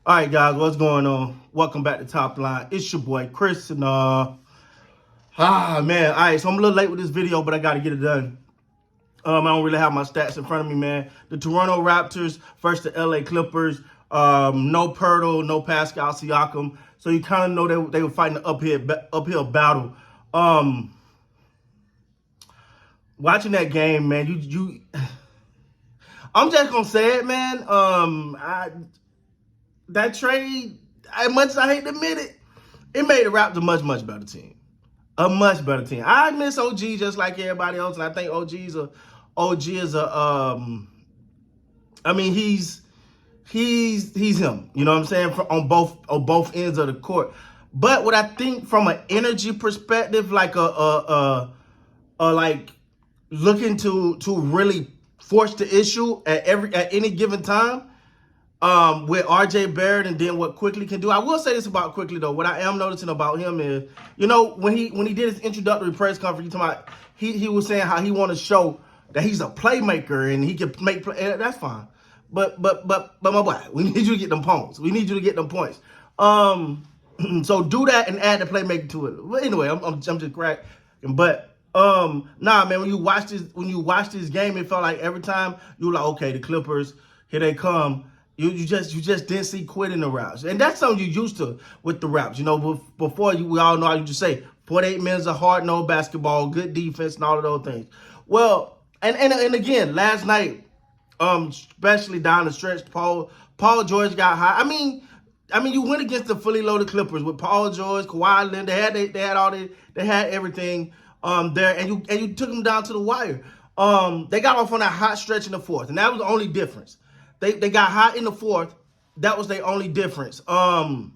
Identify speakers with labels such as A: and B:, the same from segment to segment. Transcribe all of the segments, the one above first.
A: All right, guys, what's going on? Welcome back to Top Line. It's your boy Chris, and man, all right. So I'm a little late with this video, but I got to get it done. I don't really have my stats in front of me, man. The Toronto Raptors versus the LA Clippers. No Pirtle, no Pascal Siakam. So you kind of know they were fighting an uphill battle. Watching that game, man, I'm just gonna say it, man. That trade, as much as I hate to admit it, it made the Raptors a much, much better team. A much better team. I miss OG just like everybody else, and I think OG is he's him. You know what I'm saying? On both ends of the court. But what I think from an energy perspective, like like looking to really force the issue at any given time. With RJ Barrett and then what Quickly can do. I will say this about Quickly though. What I am noticing about him is, when he did his introductory press conference, he was saying how he want to show that he's a playmaker and he can make play. That's fine. But my boy, we need you to get them points. We need you to get them points. So do that and add the playmaker to it. But anyway, I'm just cracking. But nah, man, when you watch this game, it felt like every time you were like, okay, the Clippers, here they come. You just didn't see quitting the Raps. And that's something you used to with the Raps. Before we all know how you just say 48 minutes of hard-nosed basketball, good defense, and all of those things. Well, and again, last night, especially down the stretch, Paul George got hot. I mean, you went against the fully loaded Clippers with Paul George, Kawhi Leonard. They had everything there, and you took them down to the wire. They got off on that hot stretch in the fourth, and that was the only difference. They got hot in the fourth. That was their only difference. But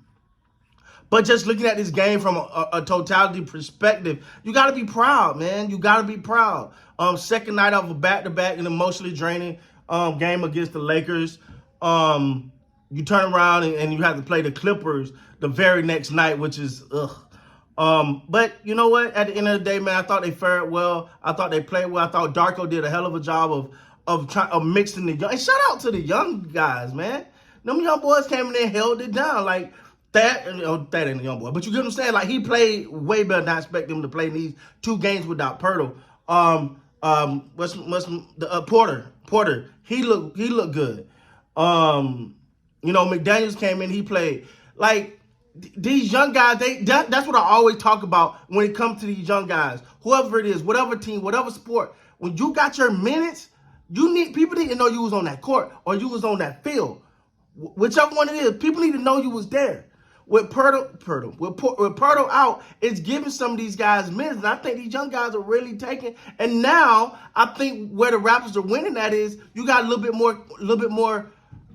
A: just looking at this game from a totality perspective, you got to be proud, man. You got to be proud. Second night of a back-to-back and emotionally draining game against the Lakers. You turn around and you have to play the Clippers the very next night, which is ugh. But you know what? At the end of the day, man, I thought they fared well. I thought they played well. I thought Darko did a hell of a job of mixing the young. And shout out to the young guys, man. Them young boys came in there and held it down. Like that ain't a young boy. But you get what I'm saying? Like he played way better than I expect him to play in these 2 games without Pirtle. Porter. He looked good. McDaniels came in, he played. Like these young guys, that's what I always talk about when it comes to these young guys. Whoever it is, whatever team, whatever sport, when you got your minutes, people need to know you was on that court or you was on that field. Whichever one it is, people need to know you was there. With Pirtle out, it's giving some of these guys minutes, and I think these young guys are really taking. And now I think where the Raptors are winning at is you got a little bit more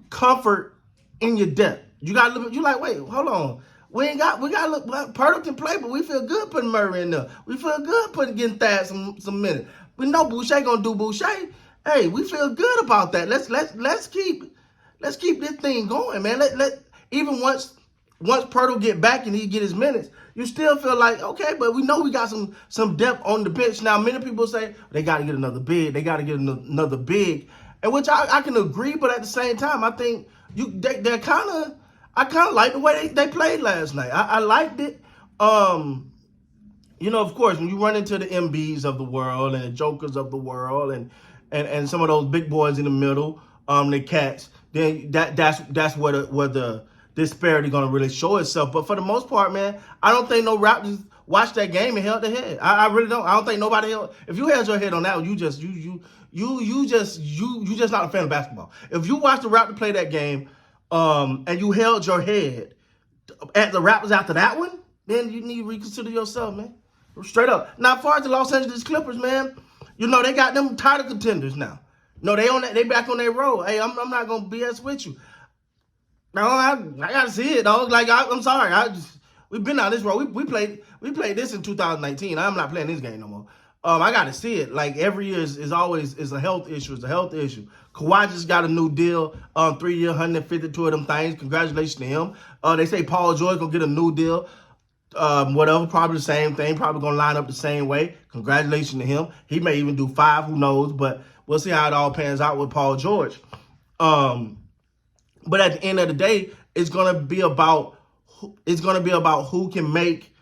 A: comfort in your depth. You got a little bit. You like, wait, hold on. We got look. Pirtle can play, but we feel good putting Murray in there. We feel good getting Thad some minutes. We know Boucher gonna do Boucher. Hey, we feel good about that. Let's keep this thing going, man. Even once Pirtle get back and he get his minutes, you still feel like, okay, but we know we got some depth on the bench. Now, many people say they got to get another big. They got to get another big, and which I can agree, but at the same time, I think I kind of like the way they played last night. I liked it. Of course, when you run into the MBs of the world and the Jokers of the world and some of those big boys in the middle, the cats, then that's where the disparity gonna really show itself. But for the most part, man, I don't think no Raptors watched that game and held their head. I really don't. I don't think nobody held. If you held your head on that, you just not a fan of basketball. If you watched the Raptors play that game, and you held your head at the Raptors after that one, then you need to reconsider yourself, man. Straight up. Now, as far as the Los Angeles Clippers, man, they got them title contenders now. No, they back on their road. Hey, I'm not gonna BS with you. No, I gotta see it, dog. Like I'm sorry, we've been on this road. We played this in 2019. I'm not playing this game no more. I gotta see it. Like every year is always a health issue. It's a health issue. Kawhi just got a new deal, 3-year, 152 of them things. Congratulations to him. They say Paul George gonna get a new deal. Whatever, probably the same thing, probably gonna line up the same way. Congratulations to him. He may even do 5, who knows, but we'll see how it all pans out with Paul George. But at the end of the day, it's gonna be about who can make.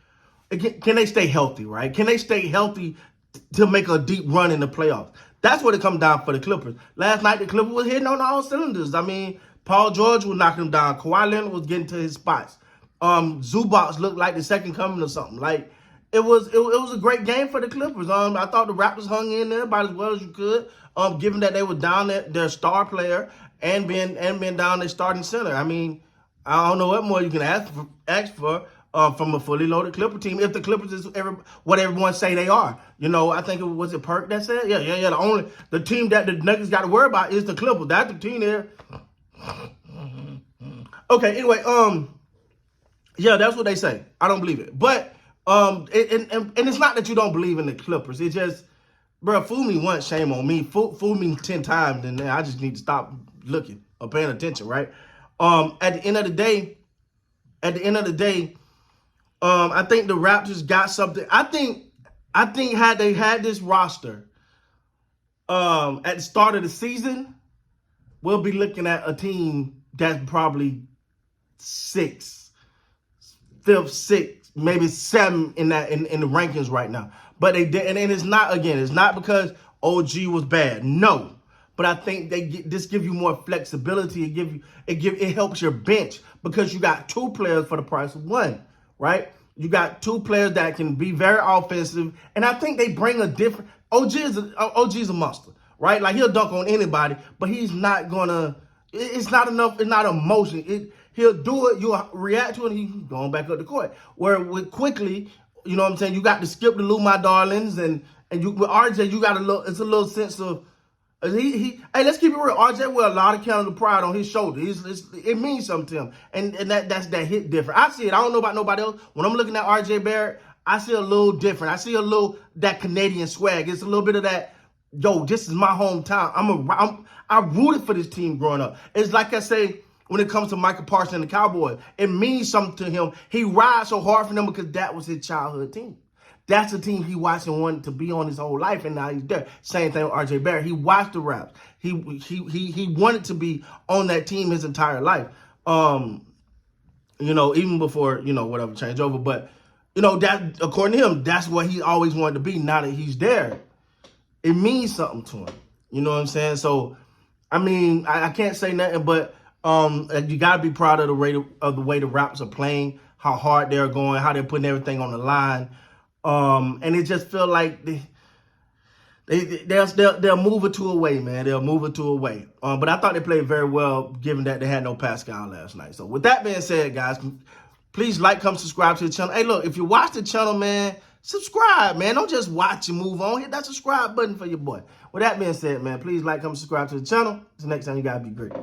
A: Can they stay healthy, right? Can they stay healthy to make a deep run in the playoffs? That's what it comes down for the Clippers. Last night, the Clippers was hitting on all cylinders. I mean, Paul George was knocking them down. Kawhi Leonard was getting to his spots. Zubac looked like the second coming or something. Like, it was a great game for the Clippers. I thought the Raptors hung in there about as well as you could, given that they were down their star player and being down their starting center. I mean, I don't know what more you can ask for from a fully loaded Clipper team. If the Clippers is what everyone say they are, I think it was Perk that said, yeah. The team that the Nuggets got to worry about is the Clippers. That's the team there. Okay, anyway, yeah, that's what they say. I don't believe it, but and it's not that you don't believe in the Clippers. It's just, bro, fool me once, shame on me. Fool me 10 times, and then I just need to stop looking or paying attention, right? At the end of the day, I think the Raptors got something. I think had they had this roster at the start of the season, we'll be looking at a team that's probably 5th, 6th, maybe 7 in the rankings right now. But they did, and it's not because OG was bad. No. But I think this gives you more flexibility. It helps your bench because you got 2 players for the price of 1, right? You got 2 players that can be very offensive, and I think they bring a different. OG is a monster, right? Like, he'll dunk on anybody, but he's not gonna. It's not enough. It's not emotion. He'll do it. You'll react to it. And he's going back up the court. Where with quickly, you know what I'm saying. You got to skip the Lou my darlings, and you with RJ, you got a little. It's a little sense of. Hey, let's keep it real. RJ wear a lot of Canada pride on his shoulder. It means something to him, and that's that hit different. I see it. I don't know about nobody else. When I'm looking at RJ Barrett, I see a little different. I see a little that Canadian swag. It's a little bit of that. Yo, this is my hometown. I rooted for this team growing up. It's like I say when it comes to Michael Parsons and the Cowboys. It means something to him. He rides so hard for them because that was his childhood team. That's the team he watched and wanted to be on his whole life, and now he's there. Same thing with RJ Barrett. He watched the Raps. He wanted to be on that team his entire life. Even before, whatever changed over. But, that according to him, that's what he always wanted to be. Now that he's there, it means something to him. You know what I'm saying? So, I mean, I can't say nothing, but you got to be proud of the way the Raps are playing, how hard they're going, how they're putting everything on the line. And it just feel like they'll move it to a way, man. They'll move it to a way. But I thought they played very well, given that they had no Pascal last night. So with that being said, guys, please like, come subscribe to the channel. Hey, look, if you watch the channel, man, subscribe, man. Don't just watch and move on. Hit that subscribe button for your boy. With that being said, man, please like, come subscribe to the channel. Until next time, you gotta be great.